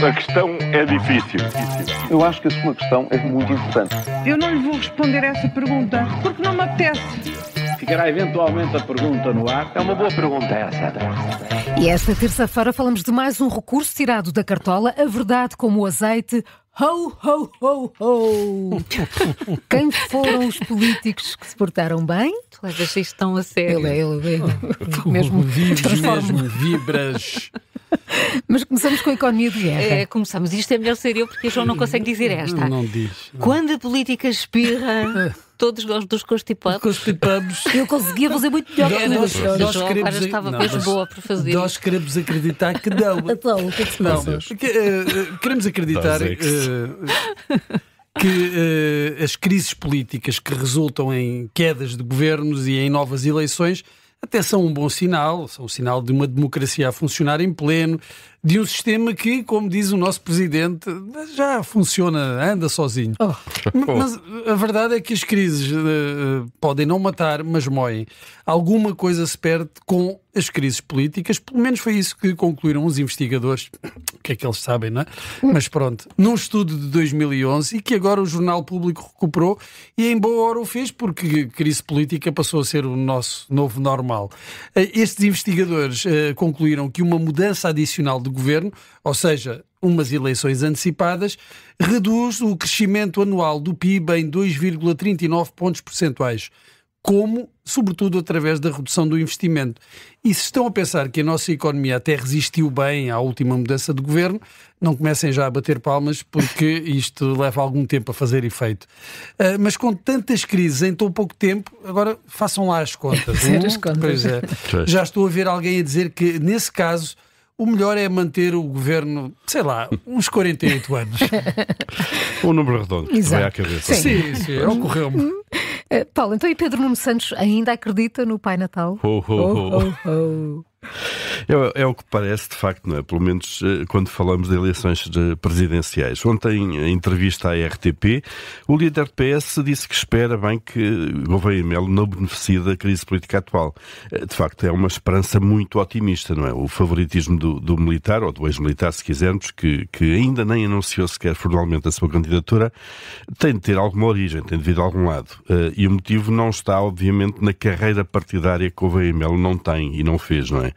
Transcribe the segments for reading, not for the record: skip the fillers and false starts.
A questão é difícil. Eu acho que a sua questão é muito importante. Eu não lhe vou responder essa pergunta porque não me apetece. Ficará eventualmente a pergunta no ar. É uma boa pergunta essa. E esta terça-feira falamos de mais um recurso tirado da cartola, a verdade como o azeite. Ho, ho, ho, ho! Quem foram os políticos que se portaram bem? Tu levas isto tão a sério. Ele mesmo vibras. Mas começamos com a economia de guerra. Começamos. Isto é melhor ser eu, porque o João não consegue dizer esta. Não diz. Quando a política espirra, todos nós dos constipados. Eu conseguia fazer muito melhor que nós agora estava mesmo boa para fazer. Nós queremos acreditar que não. Então, o que é que se passa? Queremos acreditar que as crises políticas que resultam em quedas de governos e em novas eleições até são um bom sinal, são um sinal de uma democracia a funcionar em pleno, de um sistema que, como diz o nosso Presidente, já funciona, anda sozinho. Mas a verdade é que as crises podem não matar, mas moem. Alguma coisa se perde com as crises políticas, pelo menos foi isso que concluíram os investigadores, o que é que eles sabem, não é? Mas pronto, num estudo de 2011 e que agora o Jornal Público recuperou e em boa hora o fez porque a crise política passou a ser o nosso novo normal. Estes investigadores concluíram que uma mudança adicional de governo, ou seja, umas eleições antecipadas, reduz o crescimento anual do PIB em 2,39 pontos percentuais, como, sobretudo, através da redução do investimento. E se estão a pensar que a nossa economia até resistiu bem à última mudança de governo, não comecem já a bater palmas, porque isto leva algum tempo a fazer efeito. Mas com tantas crises em tão pouco tempo, agora façam lá as contas. Pois é. Já estou a ver alguém a dizer que, nesse caso, o melhor é manter o governo, sei lá, uns 48 anos. Um número redondo que vai à cabeça. Sim, ocorreu-me. Paulo, então e Pedro Nuno Santos ainda acredita no Pai Natal? É o que parece, de facto, não é? Pelo menos quando falamos de eleições presidenciais. Ontem, em entrevista à RTP, o líder do PS disse que espera bem que Gouveia e Melo não beneficie da crise política atual. De facto, é uma esperança muito otimista, não é? O favoritismo do militar, ou do ex-militar, se quisermos, que ainda nem anunciou sequer formalmente a sua candidatura, tem de ter alguma origem, tem de vir de algum lado. E o motivo não está, obviamente, na carreira partidária que Gouveia e Melo não tem e não fez, não é?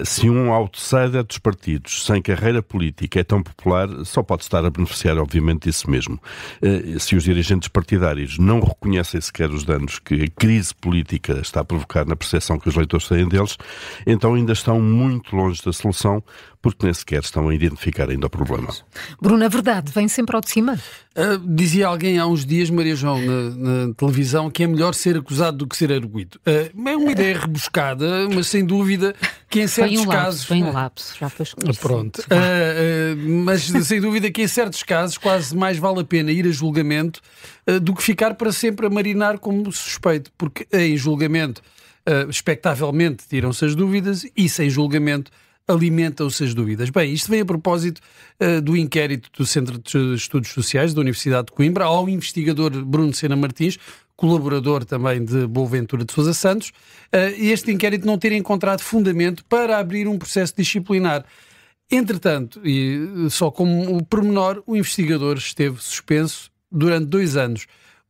Se um outsider dos partidos sem carreira política é tão popular, só pode estar a beneficiar, obviamente, disso mesmo. Se os dirigentes partidários não reconhecem sequer os danos que a crise política está a provocar na percepção que os eleitores têm deles, então ainda estão muito longe da solução, porque nem sequer estão a identificar ainda o problema. Bruno, a verdade vem sempre ao de cima? Dizia alguém há uns dias, Maria João, na televisão, que é melhor ser acusado do que ser arguido. É uma ideia rebuscada, mas sem dúvida que em certos casos... Vem um lapso, já foi esclarecido. Pronto. Mas sem dúvida que em certos casos quase mais vale a pena ir a julgamento do que ficar para sempre a marinar como suspeito, porque em julgamento, expectavelmente, tiram-se as dúvidas e sem julgamento alimentam-se as dúvidas. Bem, isto vem a propósito do inquérito do Centro de Estudos Sociais da Universidade de Coimbra ao investigador Bruno Sena Martins, colaborador também de Boaventura de Sousa Santos, este inquérito não ter encontrado fundamento para abrir um processo disciplinar. Entretanto, e só como o pormenor, o investigador esteve suspenso durante 2 anos,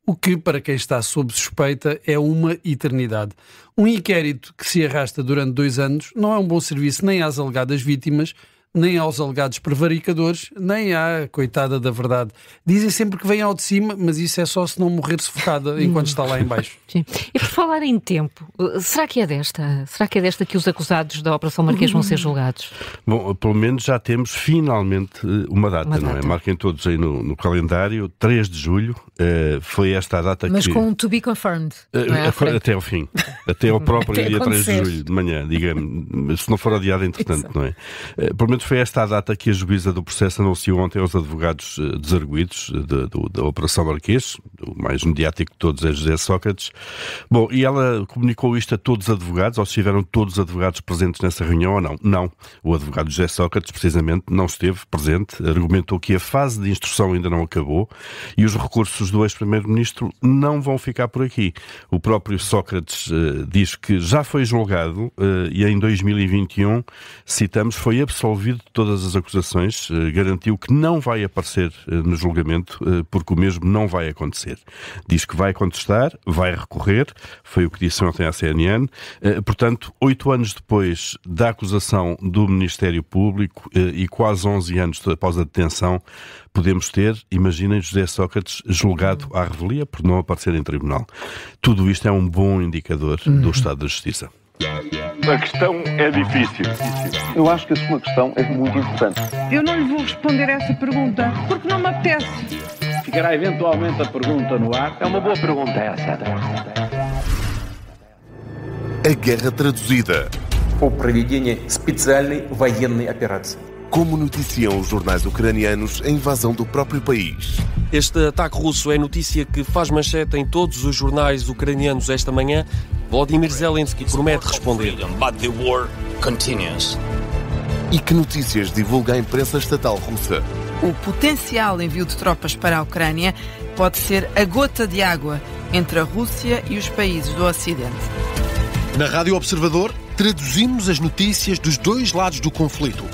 o que, para quem está sob suspeita, é uma eternidade. Um inquérito que se arrasta durante 2 anos não é um bom serviço nem às alegadas vítimas, nem aos alegados prevaricadores, nem à coitada da verdade. Dizem sempre que vem ao de cima, mas isso é só se não morrer sufocada enquanto está lá em baixo. Sim. E por falar em tempo, será que é desta que os acusados da Operação Marquês vão ser julgados? Bom, pelo menos já temos finalmente uma data, não é? Marquem todos aí no calendário, 3 de julho, foi esta a data mas com um to be confirmed. Até ao fim, até ao próprio dia 3 de julho, de manhã, digamos, se não for adiado entretanto, não é? Pelo menos foi esta a data que a juíza do processo anunciou ontem aos advogados desarguidos da Operação Marquês, o mais mediático de todos é José Sócrates. Bom, e ela comunicou isto a todos os advogados, ou se estiveram todos os advogados presentes nessa reunião ou não? Não. O advogado José Sócrates, precisamente, não esteve presente, argumentou que a fase de instrução ainda não acabou e os recursos do ex-primeiro-ministro não vão ficar por aqui. O próprio Sócrates diz que já foi julgado e em 2021, citamos, foi absolvido desmentido todas as acusações, garantiu que não vai aparecer no julgamento, porque o mesmo não vai acontecer. Diz que vai contestar, vai recorrer, foi o que disse ontem à CNN. Portanto, 8 anos depois da acusação do Ministério Público e quase 11 anos após a detenção, podemos ter, imaginem, José Sócrates julgado à revelia por não aparecer em tribunal. Tudo isto é um bom indicador do estado da justiça. A questão é difícil. Eu acho que a sua questão é muito importante. Eu não lhe vou responder essa pergunta porque não me apetece. Ficará eventualmente a pergunta no ar. É uma boa pergunta essa. A guerra traduzida. О проведении специальной военной операции. Como noticiam os jornais ucranianos a invasão do próprio país. Este ataque russo é notícia que faz manchete em todos os jornais ucranianos esta manhã. Volodymyr Zelensky promete responder. But the war continues. E que notícias divulga a imprensa estatal russa? O potencial envio de tropas para a Ucrânia pode ser a gota de água entre a Rússia e os países do Ocidente. Na Rádio Observador, traduzimos as notícias dos dois lados do conflito.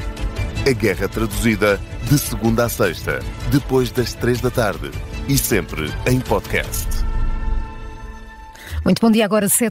A Guerra Traduzida, de segunda a sexta, depois das 3 da tarde e sempre em podcast. Muito bom dia, agora 7.